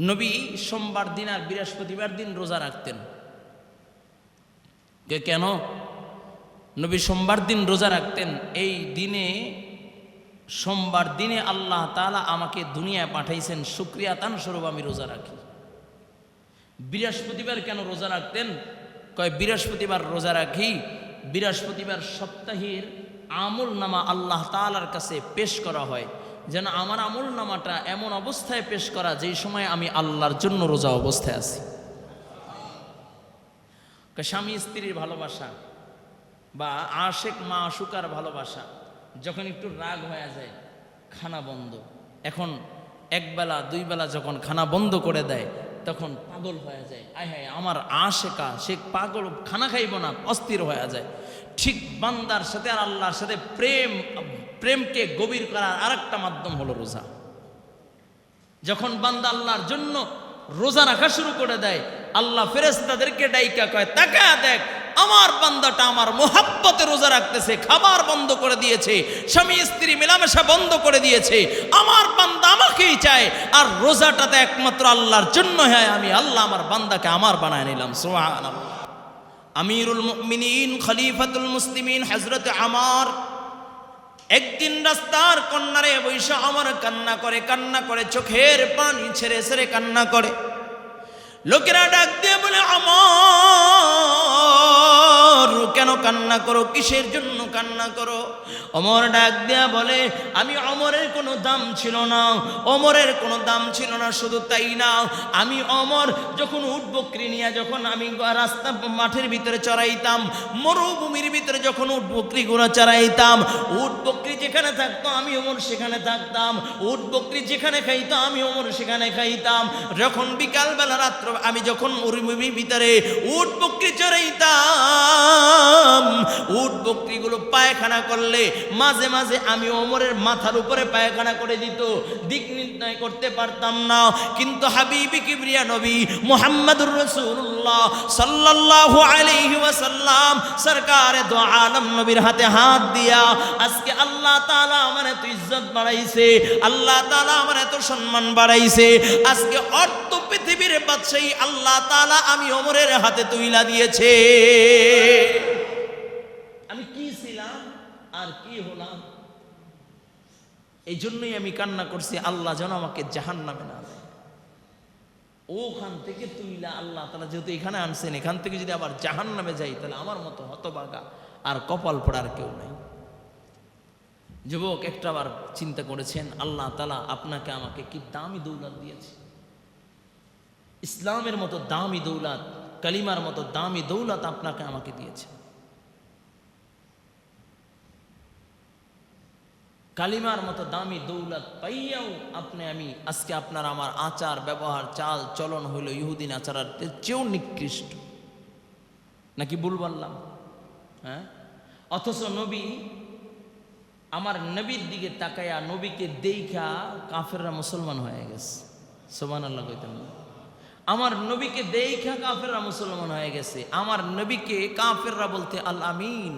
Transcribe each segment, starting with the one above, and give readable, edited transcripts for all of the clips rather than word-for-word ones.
নবী সোমবার দিন আর বৃহস্পতিবার দিন রোজা রাখতেন। কেন নবী সোমবার দিন রোজা রাখতেন? এই দিনে, সোমবার দিনে আল্লাহ তাআলা আমাকে দুনিয়ায় পাঠাইছেন, শুকরিয়া তান স্বরূপ আমি রোজা রাখি। বৃহস্পতিবার কেন রোজা রাখতেন? কয় বৃহস্পতিবার রোজা রাখি, বৃহস্পতিবার সপ্তাহের আমল নামা আল্লাহ তাআলার কাছে পেশ করা হয়, যেন আমার আমল নামাটা এমন অবস্থায় পেশ করা যেই সময় আমি আল্লাহর জন্য রোজা অবস্থায় আছি। স্বামী স্ত্রীর ভালোবাসা বা আশেক মা আশুকার ভালোবাসা যখন একটু রাগ হয়ে যায়, খানা বন্ধ, এখন একবেলা দুই বেলা যখন খানা বন্ধ করে দেয় তখন পাগল হয়ে যায়, আয় হায় আমার আশেকা, সে পাগল, খানা খাইব না, অস্থির হয়ে যায়। ঠিক বান্দার সাথে আর আল্লাহর সাথে প্রেমকে গভীর করার আরেকটা মাধ্যম হলো রোজা। যখন বান্দা আল্লাহর জন্য রোজা রাখা শুরু করে দেয়, আল্লাহ ফেরেশতাদেরকে ডাইকা কয়, তাকা দেখ আমার বান্দাটা আমার মোহাব্বতে রোজা রাখতেছে, খাবার বন্ধ করে দিয়েছে, স্বামী স্ত্রী মেলামেশা বন্ধ করে দিয়েছে, আমার বান্দা আমাকেই চায়, আর রোজাটাতে একমাত্র আল্লাহর জন্য। হ্যাঁ, আমি আল্লাহ আমার বান্দাকে আমার বানায় নিলাম। সুবহানাল্লাহ। আমিরুল মুমিনিন খলিফাতুল মুসলিমিন হযরত আমার একদিন রাস্তার কন্নারে বৈশা আমার কান্না করে চোখের পানি ছেড়ে ছেড়ে কান্না করে। লোকেরা ডাক দিয়ে বলে, আমর কেন কান্না করো, কিসের জন্য কান্না করো? ওমর ডাক দিয়া বলে, আমি ওমরের কোনো দাম ছিল না, ওমরের কোনো দাম ছিল না। শুধু তাই না, আমি ওমর যখন উট বকরি নিয়ে যখন আমি রাস্তা মাঠের ভিতরে চড়াইতাম, মরুভূমির ভিতরে যখন উট বকরিগুলো চড়াইতাম, উট বকরি যেখানে থাকতো আমি ওমর সেখানে থাকতাম, উট বকরি যেখানে খাইতো আমি ওমর সেখানে খাইতাম। যখন বিকালবেলা রাত্র আমি যখন মরুভূমির ভিতরে উট বকরি চড়াইতাম, উট বকরিগুলো পায়খানা করলে মাঝে মাঝে আমি ওমরের মাথার উপরে পায়খানা করে দিত, দিক নির্ণয় করতে পারতাম না। কিন্তু হাবিবি কিবরিয়া নবী মুহাম্মদুর রাসূলুল্লাহ সাল্লাল্লাহু আলাইহি ওয়াসাল্লাম সরকারে দো আলম নবীর হাতে হাত দিয়া, আজকে আল্লাহ তাআলা আমার এত ইজ্জত বাড়াইছে, আল্লাহ তাআলা আমার এত সম্মান বাড়াইছে, আজকে অর্থ পৃথিবীর বাদশাহী আল্লাহ তাআলা আমি ওমরের হাতে তুইলা দিয়েছে। আমি কি ছিলাম আর কি হলাম? এই জন্যই আমি কান্না করছি, আল্লাহ যেন আমাকে জাহান্নামে না দেয়। ওখান থেকে তুইলা আল্লাহ তাআলা যেহেতু এখানে আনছেন, এখান থেকে যদি আবার জাহান্নামে যাই তাহলে আমার মতো হতভাগা আর কপাল পড়ার কেউ নাই। যুবক, একটাবার চিন্তা করেছেন আল্লাহ তাআলা আপনাকে আমাকে কি দামি দৌলত দিয়েছে? ইসলামের মতো দামি দৌলত, কালিমার মতো দামি দৌলত আপনাকে আমাকে দিয়েছে। কালিমার মতো দামি দৌলত পাইয়াও আমি আজকে আপনার আমার আচার ব্যবহার চাল চলন হইল ইহুদিন আচারের চেয়েও নিকৃষ্ট, নাকি ভুল বললাম? হ্যাঁ, অথচ নবী, আমার নবীর দিকে তাকায়া নবীকে দেখা কাফেররা মুসলমান হয়ে গেছে। সুবহানাল্লাহ কইতাম না? আমার নবীকে দেখা কাফেররা মুসলমান হয়ে গেছে। আমার নবীকে কাফেররা বলতে আল আমিন,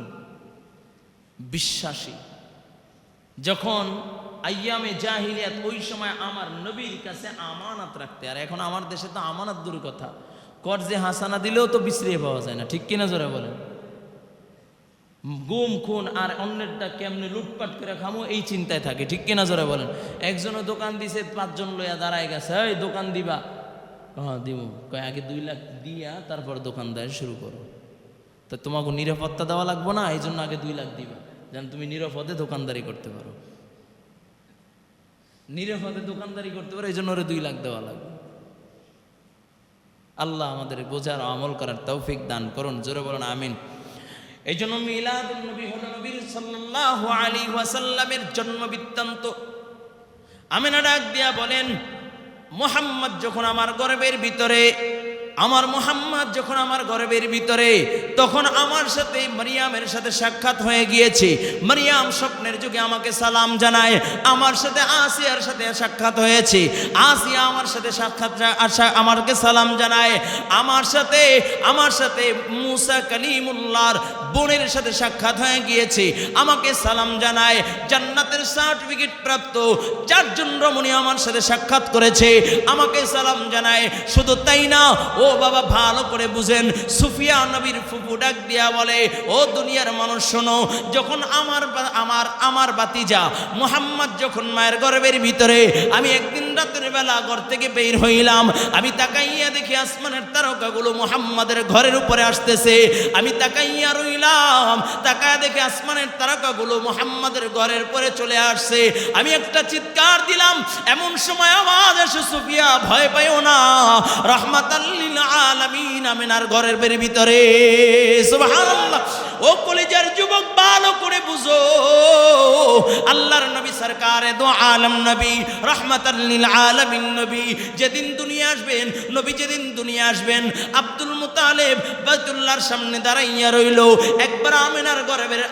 বিশ্বাসী। যখন আইয়ামে জাহিলিয়াত, ওই সময় আমার নবীর কাছে আমানত রাখতে, আর এখন আমার দেশে তো আমানত দূর কথা, কর্জে হাসানা দিলেও তো বিশ্রিয়ে পাওয়া যায় না, ঠিক কিনা জোরে বলেন? গুম খুন আর অন্যেরটা কেমনে লুটপাট করে খামো এই চিন্তায় থাকে, ঠিক কিনা জোরে বলেন? একজনও দোকান দিছে, 5 জন লইয়া দাঁড়ায় গেছে, এই দোকান দিবা? হ্যাঁ দিব। কয় আগে 2 লাখ দিয়া তারপর দোকানদারি শুরু করো। তা তোমাকে নিরাপত্তা দেওয়া লাগবো না? এই জন্য আগে 2 লাখ দিবা, যেন তুমি নিরাপদে দোকানদারি করতে পারো। নিরাপদে দোকানদারি করতে পারো, এই জন্য ওরে 2 লাখ দেওয়া লাগবে। আল্লাহ আমাদের বোঝার আমল করার তৌফিক দান করুন, জোরে বলুন আমিন। এই জন্য মিলাদুন নবী হলো নবীর সাল্লাল্লাহু আলাইহি ওয়াসাল্লামের জন্ম বৃত্তান্ত। আমিনা ডাক দিয়া বলেন, মুহাম্মদ যখন আমার গর্ভের ভিতরে, আমার মুহাম্মদ যখন আমার গর্ভের ভিতরে, তখন আমার সাথে মারিয়ামের সাথে সাক্ষাৎ হয়ে গিয়েছে। মারিয়াম স্বপ্নের যুগে আমাকে সালাম জানায়, আমার সাথে আসিয়ার সাথে সাক্ষাৎ হয়েছে, আসিয়া আমার সাথে আমাকে সালাম জানায়, আমার সাথে মুসা কালিমুল্লাহর বোনের সাথে সাক্ষাৎ হয়ে গিয়েছে, আমাকে সালাম জানায়। জান্নাতের সার্টিফিকেট প্রাপ্ত 4 জন রমণী আমার সাথে সাক্ষাৎ করেছে, আমাকে সালাম জানায়। শুধু তাই না, ও বাবা ভালো করে বুঝেন, সুফিয়া নবীর ফুফু ডাক দিয়া বলে, ও দুনিয়ার মানুষ শোনো, যখন আমার বাতিজা মুহাম্মদ যখন মায়ের গর্ভের ভিতরে, আমি একদিন রাতের বেলা ঘর থেকে বের হইলাম, আমি তাকাইয়া দেখি আসমানের তারকাগুলো মুহাম্মাদের ঘরের উপরে আসতেছে। আমি তাকাইয়া রইলাম, তাকায় দেখি আসমানের তারকাগুলো মুহাম্মাদের ঘরের পরে চলে আসছে। আমি একটা চিৎকার দিলাম, এমন সময় আওয়াজ আসে, সুফিয়া ভয় পাইও না, রাহমাতাল লিল আলামিন আমিনার ঘরের ভিতরে। সুবহানাল্লাহ। ও কলিজার যুবক ভালো করে বুঝো, আল্লাহর নবী সরকারে দো আলম নবী, রাহমাতাল লিল আলামিন নবী যেদিন দুনিয়া আসবেন, নবী যেদিন দুনিয়া আসবেন, আব্দুল মুতালিব বাইতুল্লাহর সামনে দাঁড়াইয়া রইল। একবার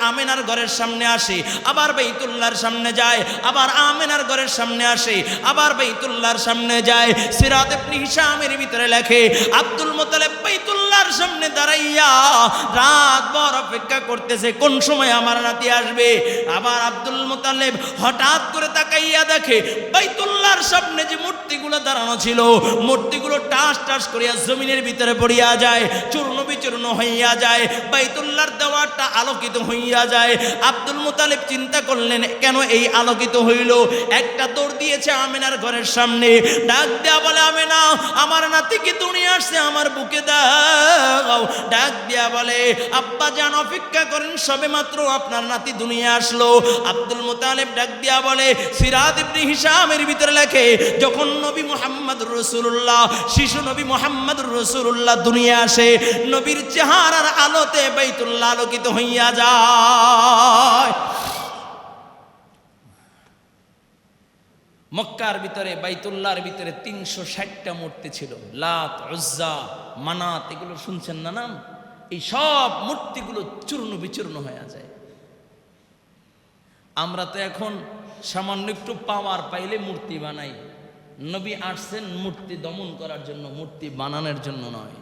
আমিনার ঘরের সামনে আসে, আবার বাইতুল্লাহর সামনে যায়, আবার আমিনার ঘরের সামনে আসে, আবার বাইতুল্লাহর সামনে যায়। সিরাত ইবনে হিশামের ভিতরে লেখে, আব্দুল মুতালিব বাইতুল্লাহর সামনে দাঁড়াইয়া রাত ভর অপেক্ষা করতেছে কোন সময় আমার নাতি আসবে। আবার আব্দুল মুতালিব হঠাৎ করে তাকাইয়া দেখে বাইতুল্লাহর সামনে যে মূর্তিগুলো দাঁড়ানো ছিল, মূর্তিগুলো টাস টাস করিয়া জমিনের ভিতরে পড়িয়া যায়, চূর্ণ বিচূর্ণ হইয়া যায়, বাইতুল্লাহর দেওয়ালটা আলোকিত হইয়া যায়। আব্দুল মুতালিব চিন্তা করলেন, কেন এই আলোকিত হইল? একটা দৌড় দিয়েছে আমিনার ঘরের সামনে, ডাক দেয়া বলে, আমিনা আমার নাতি কি দুনিয়া আসছে, আমার বুকে দাও। ডাক দেয়া বলে, আব্বা জান অপেক্ষা করেন, সবে মাত্র আপনার নাতি দুনিয়া আসলো। আব্দুল মুতালিব ডাক দিয়া বলে, সিরাত ইবনে হিশামের ভিতরে লেখে, যখন নবী মুহাম্মদুর রাসূলুল্লাহ, শিশু নবী মুহাম্মদুর রাসূলুল্লাহ দুনিয়া আসে, নবীর চেহারার আলোতে বাইতুল্লাহ আলোকিত হইয়া যায়। মক্কার ভিতরে বাইতুল্লাহর ভিতরে 360টা মূর্তি ছিল, লাত, উজ্জা, মানাত, এগুলো শুনছেন না নাম? এই সব মূর্তিগুলো চূর্ণ বিচূর্ণ হয়ে যায়। আমরা তো এখন সামান্য একটু পাওয়ার পাইলে মূর্তি বানাই। নবী আসছেন মূর্তি দমন করার জন্য, মূর্তি বানানোর জন্য নয়।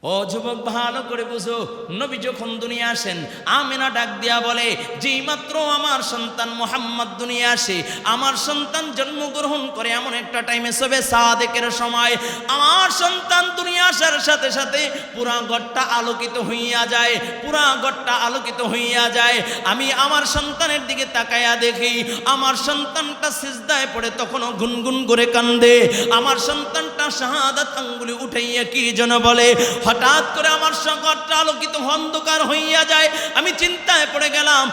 ও যুবক ভালো করে বুঝো, নবী যখন দুনিয়া আসেন, আমিনা ডাক দিয়া বলে, যেই মাত্র আমার সন্তান মুহাম্মদ দুনিয়া আসে, আমার সন্তান জন্মগ্রহণ করে এমন একটা টাইমে সবে সাদেকের সময়, আমার সন্তান দুনিয়া আসার সাথে সাথে পুরা ঘরটা আলোকিত হইয়া যায়, পুরা ঘরটা আলোকিত হইয়া যায়। আমি আমার সন্তানের দিকে তাকায়া দেখি, আমার সন্তানটা সিজদায় পড়ে তখনও গুনগুন করে কান্দে। আমার সন্তানটা শাহাদাত আঙ্গুলি উঠাইয়া কি যেন বলে। হঠাৎ করে আমার ঘরটা আলোকিত অন্ধকার হইয়া যায়। আমি চিন্তায় পড়ে গেলাম,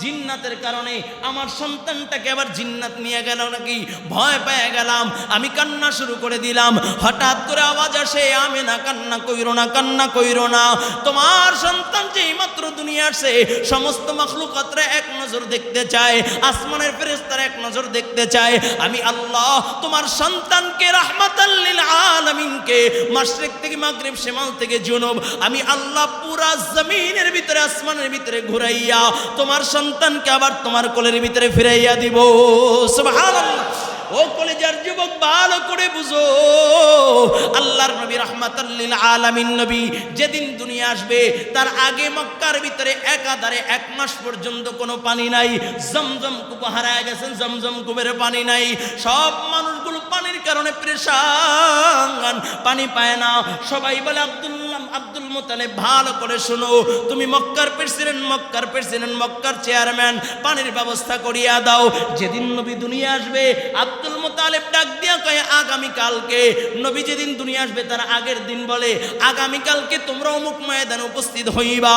জিন্নাতের কারণে আমার সন্তানটাকে আবার জিন্নাত নিয়ে গেল নাকি, ভয় পেয়ে গেলাম। আমি কান্না শুরু করে দিলাম। হঠাৎ করে আওয়াজ আসে, আমিনা কান্না কইরো না, কান্না কইরো না, তোমার সন্তান যেই মাত্র দুনিয়া আসে, সমস্ত মাখলুকাতরা এক নজর দেখতে চায়, আসমানের ফেরেশতারা এক নজর দেখতে চায়। আমি আল্লাহ তোমার সন্তানকে রাহমাতাল লিল আলামিনকে মাশরিক থেকে মাগরিব, শিমাল থেকে জুনুব, আমি আল্লাহ পুরা জমিনের ভিতরে আসমানের ভিতরে ঘুরাইয়া তোমার সন্তানকে আবার তোমার কোলের ভিতরে ফিরাইয়া দিব। সুবহানাল্লাহ। ও কলেজার যুবক ভালো করে বুঝো, আল্লাহর নবী রাহমাতাল লিল আলামিন নবী যেদিন দুনিয়া আসবে, তার আগে মক্কার ভিতরে একাধারে 1 মাস পর্যন্ত কোনো পানি নাই। জমজম কূপ হারায় গেছেন, জমজম কূপের পানি নাই। সব মানুষগুলো পানির কারণে পেরেশান, পানি পায় না। সবাই বলে, আব্দুল মুতালিব ভালো করে শোনো, তুমি মক্কার প্রেসিডেন্ট, মক্কার চেয়ারম্যান, পানির ব্যবস্থা করিয়া দাও। যেদিন নবী দুনিয়া আসবে, আব্দুল মুতালিব ডাক দিয়া কয়, আগামীকালকে, নবী যেদিন দুনিয়া আসবে তার আগের দিন বলে, আগামীকালকে তোমরা অমুক ময়দানে উপস্থিত হইবা,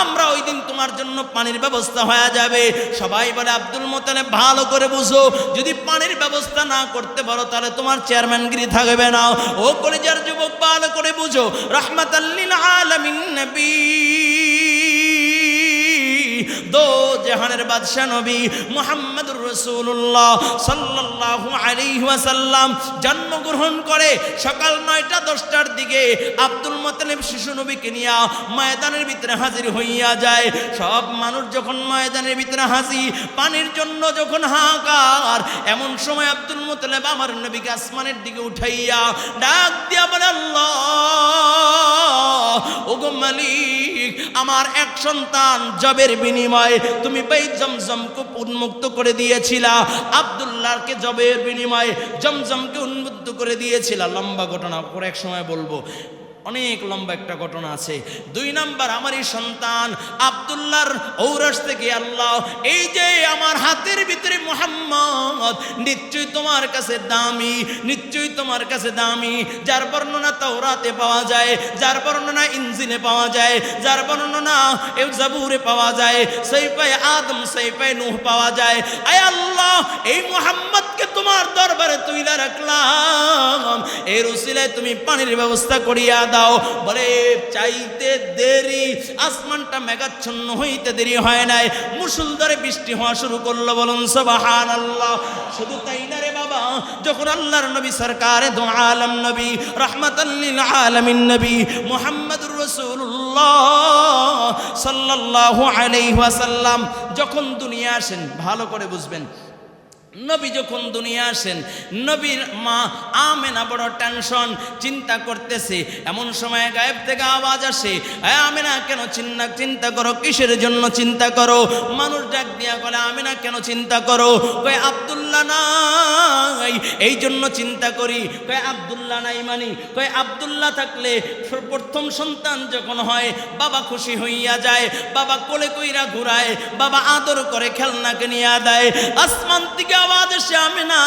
আমরা ওই দিন তোমার জন্য পানির ব্যবস্থা হয়ে যাবে। সবাই বলে, আব্দুল মুতালিব ভালো করে বুঝো, যদি পানির ব্যবস্থা না করতে পারো তাহলে তোমার চেয়ারম্যানগিরি থাকবে না। ও কলেজার যুবক ভালো করে বুঝো, রাহমাতাল লিল আলামিন নবী, দো জাহানের বাদশা নবী মুহাম্মদুর রাসূলুল্লাহ সাল্লাল্লাহু আলাইহি ওয়াসাল্লাম জন্মগ্রহণ করে সকাল 9টা 10টার দিকে। আব্দুল মুতালিব শিশু নবীকে নিয়ে ময়দানের ভিতরে হাজির হইয়া যায়। সব মানুষ যখন ময়দানের ভিতরে হাজির, পানির জন্য যখন হাহাকার, এমন সময় আব্দুল মুতালিব আমার নবীকে আসমানের দিকে উঠাইয়া ডাক দিয়া বলে, আল্লাহ ওগো মালিক, আমার এক সন্তান জবের বিনিময়ে তুমি বাইত জমজমকে উন্মুক্ত করে দিয়েছিলা, আব্দুল্লাহকে জবের বিনিময়ে জমজমকে উন্মুক্ত করে দিয়েছিলা। লম্বা ঘটনা পরে এক সময় বলবো, অনেক লম্বা একটা ঘটনা আছে। 2 নাম্বার, আমার এই সন্তান আব্দুল্লাহর ঔরস থেকে আল্লাহ এই যে আমার হাতের ভিতরে মুহাম্মদ, নিশ্চয়ই তোমার কাছে দামি, নিশ্চয়ই তোমার কাছে দামি, যার বর্ণনা তাওরাতে পাওয়া যায়, যার বর্ণনা ইনজিলে পাওয়া যায়, যার বর্ণনা জাবুরে পাওয়া যায়, সাইফায়ে আদম সাইফায়ে নূহ পাওয়া যায়। আয় আল্লাহ, এই মুহাম্মদকে তোমার দরবারে তুইলা রাখলাম, এর উসিলায় তুমি পানির ব্যবস্থা করিয়া দাও। বলে চাইতে দেরি, আসমানটা মেঘাচ্ছন্ন হইতে দেরি হয় নাই, মুষলধারে বৃষ্টি হওয়া শুরু করলো। বলুন সুবহানাল্লাহ। শুধু তাই না রে বাবা, যখন আল্লাহর নবী সরকারে দো আলম নবী রাহমাতাল লিল আলামিন নবী মুহাম্মদুর রাসূলুল্লাহ সাল্লাল্লাহু আলাইহি ওয়াসাল্লাম যখন দুনিয়া আসেন, ভালো করে বুঝবেন, নবী যখন দুনিয়া আসেন, নবীর মা আমেনা বড় টেনশন, চিন্তা করতেছে। এমন সময় গায়েব থেকে আওয়াজ আসে, আমেনা কেন চিন্তা করো, কিসের জন্য চিন্তা করো? মানুষ ডাক দিয়া বলে, আমেনা কেন চিন্তা করো? কয় আব্দুল্লাহ নাই, এই জন্য চিন্তা করি। কয় আব্দুল্লাহ নাই মানে? কয় আব্দুল্লাহ থাকলে প্রথম সন্তান যখন হয় বাবা খুশি হইয়া যায়, বাবা কোলে কইরা ঘুরায়, বাবা আদর করে খেলনাকে নিয়ে দেয়। আসমান থেকে আওয়াজ আসে, আমেনা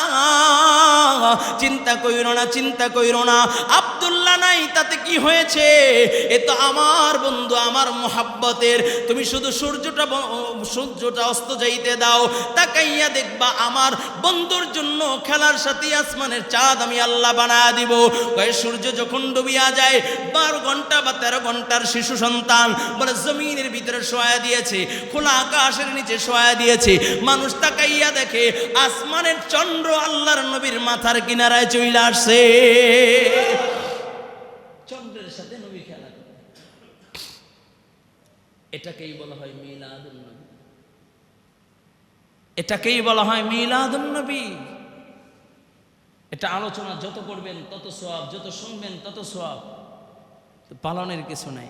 চিন্তা কইরো না, চিন্তা কইরো না, আব্দুল্লাহ নাই তাতে কি হয়েছে? এ তো আমার বন্ধু, আমার মুহাব্বতের। তুমি শুধু সূর্যটা অস্ত যাইতে দাও, তাকাইয়া দেখবা আমার বন্ধুর জন্য খেলার সাথে আসমানের চাঁদ আমি আল্লাহ বানায়া দিব। কয় সূর্য যখন ডুবিয়া যায়, 12 ঘন্টা বা 13 ঘন্টার শিশু সন্তান বলে জমিনের ভিতরে শোয়া দিয়েছে, খোলা আকাশের নিচে শোয়া দিয়েছে। মানুষ তাকাইয়া দেখে আসমানের চন্দ্র আল্লাহর নবীর মাথার কিনারায় চলে আসছে। চন্দ্রের সাথে নবী খেলা করে, এটাকেই বলা হয় মিলাদুন নবী, এটাকেই বলা হয় মিলাদুন নবী। এটা আলোচনা যত করবেন তত সওয়াব, যত শুনবেন তত সওয়াব, পালনের কিছু নাই।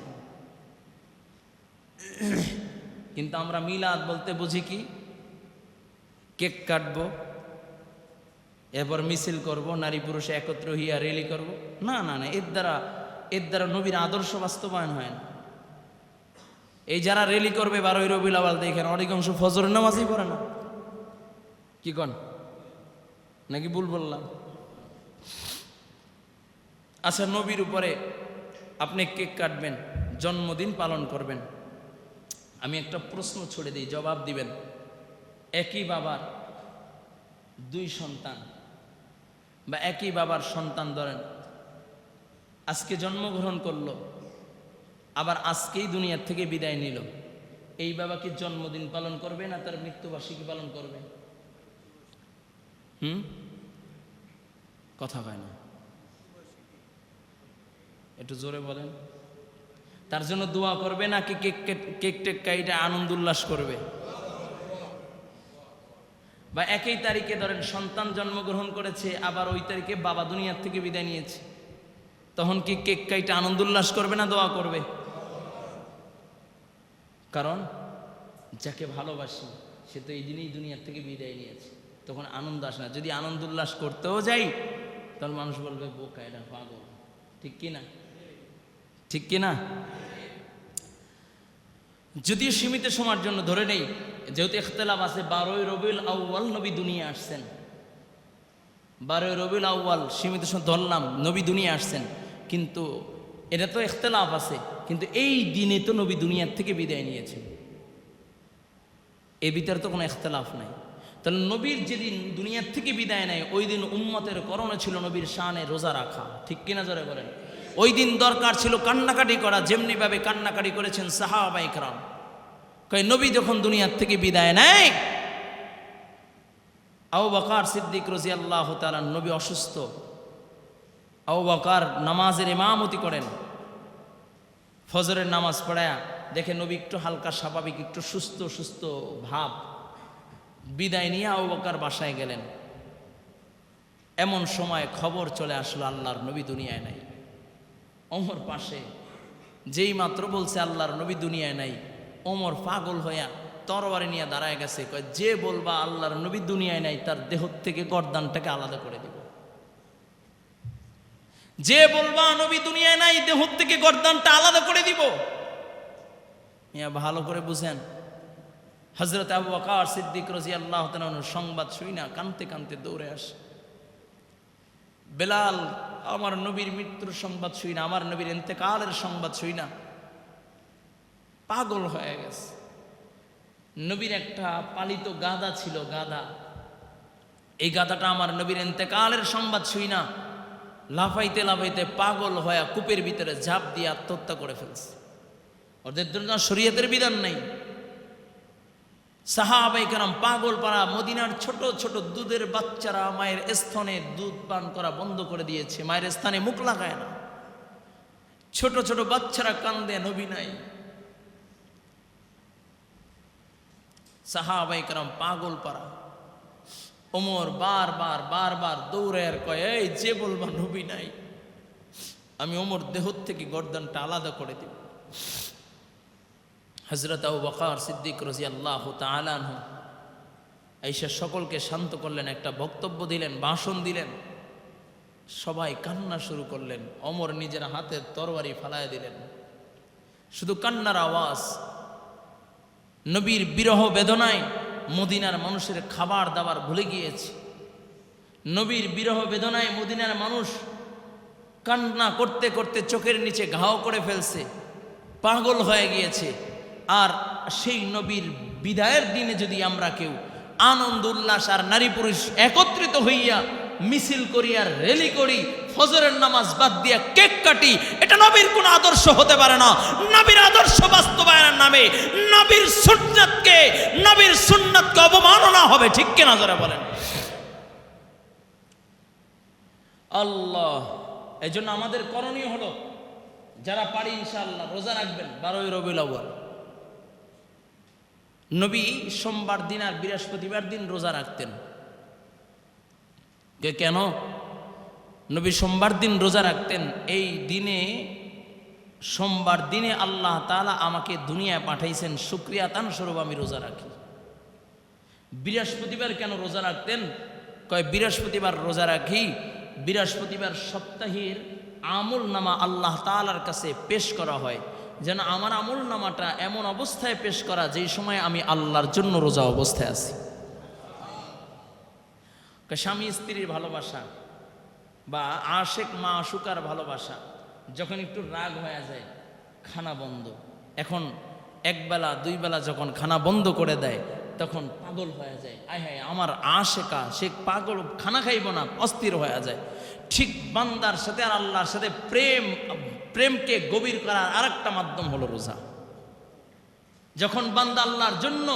কিন্তু আমরা মিলাদ বলতে বুঝি কি? কেক কাটবো, এরপর মিছিল করব, নারী পুরুষে একত্র হইয়া রেলি করব। না না না, এর দ্বারা নবীর আদর্শ বাস্তবায়ন হয় না। এই যারা রেলি করবে 12ই রবিউল আউয়াল, দেখেন অধিকাংশ ফজরের নামাজই পড়ে না। কি কন, নাকি ভুল বললাম? আচ্ছা, নবীর উপরে আপনি কেক কাটবেন, জন্মদিন পালন করবেন, আমি একটা প্রশ্ন ছড়ে দিই, জবাব দিবেন। একই বাবার 2 সন্তান বা একই বাবার সন্তান ধরেন, আজকে জন্মগ্রহণ করলো, আবার আজকেই দুনিয়ার থেকে বিদায় নিল, এই বাবা কি জন্মদিন পালন করবে না তার মৃত্যুবার্ষিকী পালন করবে? কথা হয় না, একটু জোরে বলেন। তার জন্য দোয়া করবে নাকি কেক টেক কাইটা আনন্দ উল্লাস করবে? বা একই তারিখে ধরেন সন্তান জন্মগ্রহণ করেছে, আবার ওই তারিখে বাবা দুনিয়ার থেকে বিদায় নিয়েছে, তখন কি কেক কাইটা আনন্দ উল্লাস করবে না দোয়া করবে? কারণ যাকে ভালোবাসি সে তো এই দিনেই দুনিয়ার থেকে বিদায় নিয়েছে, তখন আনন্দ আসে না। যদি আনন্দ উল্লাস করতেও যাই, তখন মানুষ বলবে বোকা, এটা পাগল। ঠিক কিনা? ঠিক কিনা? যদিও সীমিত সময়ের জন্য ধরে নেই, যেহেতু ইখতিলাফ আছে, 12ই রবিউল আউয়াল নবী দুনিয়া আসছেন, 12ই রবিউল আউয়াল সীমিত সময় ধরলাম, নবী দুনিয়া আসছেন, কিন্তু এটা তো ইখতিলাফ আছে, কিন্তু এই দিনে তো নবী দুনিয়ার থেকে বিদায় নিয়েছেন, এই ভিতরে তো কোনো ইখতিলাফ নাই। তাহলে নবীর যেদিন দুনিয়ার থেকে বিদায় নেয়, ওই দিন উম্মতের করণে ছিল নবীর শানে রোজা রাখা। ঠিক কিনা জোরে বলেন? ওই দিন দরকার ছিল কান্নাকাটি করা, যেমনিভাবে কান্নাকাটি করেছেন সাহাবায়ে কেরাম। কয় নবী যখন দুনিয়ার থেকে বিদায় নেয়, আবু বকর সিদ্দিক রাদিয়াল্লাহু তাআলা, নবী অসুস্থ, আবু বকর নামাজের ইমামতি করেন, ফজরের নামাজ পড়ায়া দেখে নবী একটু হালকা স্বাভাবিক, একটু সুস্থ সুস্থ ভাব। বিদায় নিয়ে আবু বকর বাসায় গেলেন। এমন সময় খবর চলে আসলো আল্লাহর নবী দুনিয়ায় নাই। ওমর পাশে, যেই মাত্র বলছে আল্লাহর নবী দুনিয়ায় নাই, ওমর পাগল হইয়া তরবারি নিয়ে দাঁড়ায় গেছে। কয়, যে বলবা আল্লাহর নবী দুনিয়ায় নাই তার দেহ থেকে গর্দানটাকে আলাদা করে দিব। যে বলবা নবী দুনিয়ায় নাই দেহ থেকে গর্দানটা আলাদা করে দিব। ভালো করে বুঝেন, হযরত আবু বকর সিদ্দিক রাদিয়াল্লাহু তাআলা সংবাদ শুই না কাঁদতে কাঁদতে দৌড়ে আসে। বেলাল, আমার নবীর মৃত্যুর সংবাদ শুই না, আমার নবীর ইন্তেকালের সংবাদ শুই না, পাগল হয়ে গেছে। নবীর একটা পালিত গাধা ছিল, গাধা। এই গাধাটা আমার নবীর ইন্তেকালের সংবাদ শুই না, লাফাইতে লাফাইতে পাগল হয়ে কূপের ভিতরে ঝাঁপ দিয়ে আত্মহত্যা করে ফেলছে। ওদের জন্য শরীয়তের বিধান নেই। সাহাবায়ে কেরাম পাগল পাড়া মদিনার ছোট ছোট দুধের বাচ্চারা মায়ের স্তনে দুধ পান করা বন্ধ করে দিয়েছে, মায়ের স্থানে মুখ লাগায় না। ছোট ছোট বাচ্চারা কান্দে, নবী নাই। সাহাবায়ে কেরাম পাগল পাড়া। ওমর বারবার দৌড়ে আর কয়, এই যে বলবা নবী নাই, আমি ওমর দেহ থেকে গর্দানটা আলাদা করে দিব। হযরত আবু বকর সিদ্দিক রাদিয়াল্লাহু তাআলা আনহু আয়েশা সকলকে শান্ত করলেন, একটা বক্তব্য দিলেন, ভাষণ দিলেন। সবাই কান্না শুরু করলেন। ওমর নিজের হাতের তরবারি ফালায় দিলেন। শুধু কান্নার আওয়াজ। নবীর বিরহ বেদনায় মদিনার মানুষের খাবার দাবার ভুলে গিয়েছে। নবীর বিরহ বেদনায় মদিনার মানুষ কান্না করতে করতে চোখের নিচে ঘাও করে ফেলছে, পাগল হয়ে গিয়েছে। আর সেই নবীর বিদায়ের দিনে যদি আমরা কেউ আনন্দ উল্লাস আর নারী পুরুষ একত্রিত হইয়া মিছিল করি আর র্যালি করি, ফজরের নামাজ বাদ দিয়া কেক কাটি, এটা নবীর কোন আদর্শ হতে পারে না। নবীর আদর্শ বাস্তবায়নের নামে নবীর সুন্নাতকে অবমাননা হবে, ঠিক কিনা জোরে বলেন। আল্লাহ, এই জন্য আমাদের করণীয় হলো, যারা পারি ইনশাআল্লাহ রোজা রাখবেন 12ই রবিউল আউয়াল। নবী সোমবার দিন আর বৃহস্পতিবার দিন রোজা রাখতেন। কেন নবী সোমবার দিন রোজা রাখতেন? এই দিনে, সোমবার দিনে আল্লাহ তাআলা আমাকে দুনিয়ায় পাঠাইছেন, শুকরিয়াতান স্বরূপ আমি রোজা রাখি। বৃহস্পতিবার কেন রোজা রাখতেন? কয়, বৃহস্পতিবার রোজা রাখি, বৃহস্পতিবার সপ্তাহের আমল নামা আল্লাহ তাআলার কাছে পেশ করা হয়, যেন আমার আমল নামাটা এমন অবস্থায় পেশ করা যেই সময় আমি আল্লাহর জন্য রোজা অবস্থায় আছি। স্বামী স্ত্রীর ভালোবাসা বা আশেক মা আশুকার ভালোবাসা, যখন একটু রাগ হয়ে যায় খানা বন্ধ। এখন একবেলা দুই বেলা যখন খানা বন্ধ করে দেয় তখন পাগল হয়ে যায়, আয় হায় আমার আশেকা, সে পাগল, খানা খাইব না, অস্থির হয়ে যায়। ঠিক বান্দার সাথে আর আল্লাহর সাথে প্রেমকে গভীর করার আরেকটা মাধ্যম হলো রোজা। যখন বান্দা আল্লাহর জন্য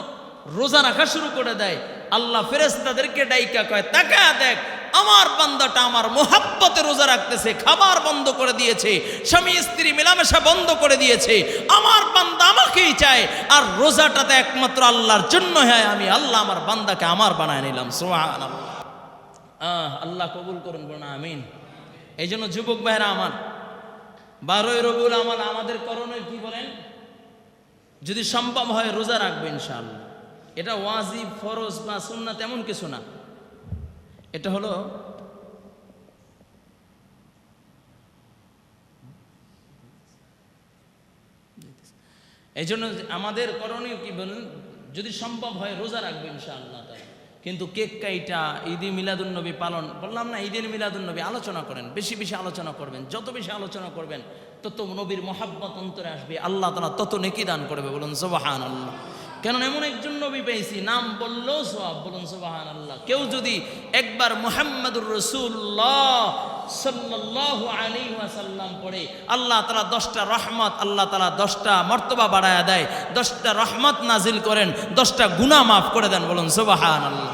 রোজা রাখা শুরু করে দেয়, আল্লাহ ফেরেশতাদেরকে ডাইকা কয়, তাকায়া দেখ আমার বান্দাটা আমার মোহাব্বতে রোজা রাখতেছে, খাবার বন্ধ করে দিয়েছে, স্বামী স্ত্রী মেলামেশা বন্ধ করে দিয়েছে, আমার বান্দা আমাকেই চায়। আর রোজাটাতে একমাত্র আল্লাহর জন্য হয়, আমি আল্লাহ আমার বান্দাকে আমার বানায় নিলাম। সুবহানাল্লাহ। আল্লাহ কবুল করুন, বলুন আমিন। এই জন্য যুবক ভাইরা আমার, 12ই রবিউল আউয়াল আমাদের করণীয় কি বলেন? যদি সম্ভব হয় রোজা রাখবে ইনশাআল্লাহ। এটা ওয়াজিব, ফরজ বা সুন্নাত এমন কিছু না, এটা হলো এই জন্য আমাদের করণীয় কি বলেন? যদি সম্ভব হয় রোজা রাখবে ইনশাআল্লাহ। কিন্তু কেক কাইটা ঈদে মিলাদুন্নবী পালন, বললাম না ঈদের মিলাদুন্নবী আলোচনা করেন, বেশি বেশি আলোচনা করবেন। যত বেশি আলোচনা করবেন তত নবীর মহাব্বত অন্তরে আসবে, আল্লাহ তাআলা তত নেকি দান করবে। বলুন সুবহানাল্লাহ। কেন এমন একজন নবী পেয়েছি, নাম বললেও সওয়াব। বলুন সুবহানাল্লাহ। কেউ যদি একবার মুহাম্মাদুর রাসূলুল্লাহ সাল্লাল্লাহু আলাইহি ওয়াসাল্লাম পড়ে, আল্লাহ তাআলা 10টা রহমত, আল্লাহ তাআলা 10টা মর্তবা বাড়ায়া দেয়, 10টা রহমত নাজিল করেন, 10টা গুনাহ মাফ করে দেন। বলুন সুবহানাল্লাহ।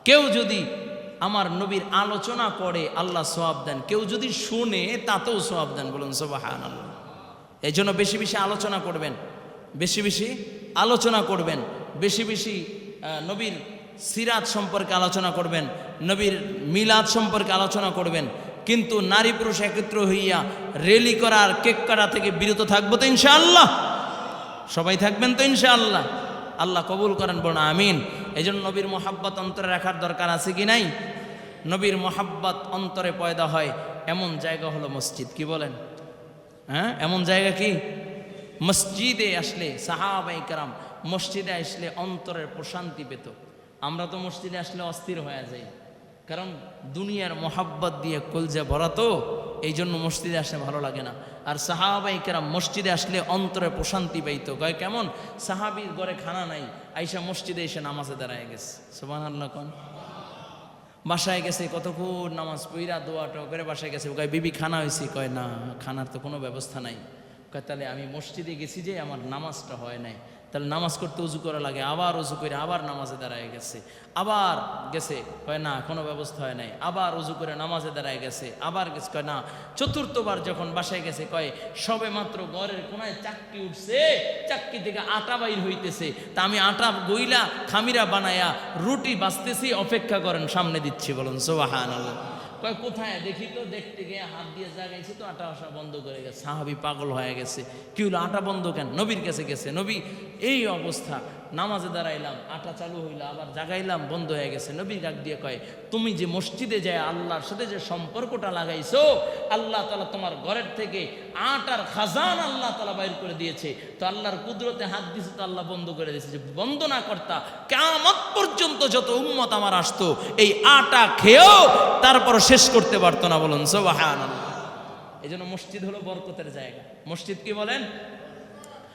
কেউ যদি আমার নবীর আলোচনা করে আল্লাহ সওয়াব দেন, কেউ যদি শুনে তাতেও সওয়াব দেন। বলুন সুবহানাল্লাহ। এই জন্য বেশি বেশি আলোচনা করবেন, বেশি বেশি আলোচনা করবেন, বেশি বেশি নবীর সিরাত সম্পর্কে আলোচনা করবেন, নবীর মিলাদ সম্পর্কে আলোচনা করবেন। কিন্তু নারী পুরুষ একত্র হইয়া রেলি করার কেক কাটা থেকে বিরত থাকবো তো ইনশাআল্লাহ? সবাই থাকবেন তো ইনশাআল্লাহ? আল্লাহ কবুল করেন, বলুন আমিন। এই জন্য নবীর মোহাব্বত অন্তরে রাখার দরকার আছে কি নাই? নবীর মোহাব্বত অন্তরে পয়দা হয় এমন জায়গা হলো মসজিদ। কি বলেন? হ্যাঁ, এমন জায়গা কি? মসজিদে আসলে সাহাবায়ে কেরাম মসজিদে আসলে অন্তরের প্রশান্তি পেত। আমরা তো মসজিদে আসলে অস্থির হয়ে যাই, কারণ দুনিয়ার মোহাব্বত দিয়ে কলজা ভরা তো, এই জন্য মসজিদে আসলে ভালো লাগে না। আর সাহাবায়ে কেরাম মসজিদে আসলে অন্তরে প্রশান্তি পাইত। কয় কেমন? সাহাবীর ঘরে খানা নাই, আইসা মসজিদে এসে নামাজে দাঁড়ায় গেছে। সুবহানাল্লাহ কোন। বাসায় গেছে, কতক্ষণ নামাজ পইরা দোয়াটা করে বাসায় গেছে। কয় বিবি খানা হয়েছে? কয় না, খানার তো কোনো ব্যবস্থা নাই। কয় তাহলে আমি মসজিদে গেছি যে আমার নামাজটা হয় নাই, তাহলে নামাজ করতে উজু করা লাগে। আবার উজু করে আবার নামাজে দাঁড়ায় গেছে, আবার গেছে। কয় না, কোনো ব্যবস্থা হয় নাই। আবার উজু করে নামাজে দাঁড়ায় গেছে, আবার গেছে। কয় না। চতুর্থবার যখন বাসায় গেছে, কয় সবে মাত্র ঘরের কোনায় চাক্কি উঠছে, চাক্কি থেকে আটা বাইর হইতেছে, তা আমি আটা গইলা খামিরা বানায়া রুটি বাজতেছি, অপেক্ষা করেন, সামনে দিচ্ছি। বলুন সুবহানাল্লাহ। কয় কোথায়? দেখি তো। দেখতে গিয়ে হাত দিয়ে জাগাইছি তো আটা আসা বন্ধ করে গেছে। সাহাবী পাগল হয়ে গেছে, কি হলো, আটা বন্ধ কেন? নবীর কাছে গেছে, নবী এই অবস্থা, নামাজে দাঁড়াইলাম, আটা চালু হইলো, আবার জাগাইলাম, বন্ধ হয়ে গেছে। নবীর ডাক দিয়ে কয়, তুমি যে মসজিদে যায় আল্লাহর সাথে যে সম্পর্কটা লাগাইছো, আল্লাহ তাআলা তোমার ঘরের থেকে আটার খাজান আল্লাহ তাআলা বাইর করে দিয়েছে, তো আল্লাহর কুদরতে হাত দিয়েছে, তো আল্লাহ বন্ধ করে দিয়েছে। যে বন্ধ না করতা, কিয়ামত পর্যন্ত যত উম্মত আমার আসতো, এই আটা খেয়েও তারপর শেষ করতে পারতো না। বলুন সুবহানাল্লাহ। এই জন্য মসজিদ হলো বরকতের জায়গা। মসজিদ কি বলেন?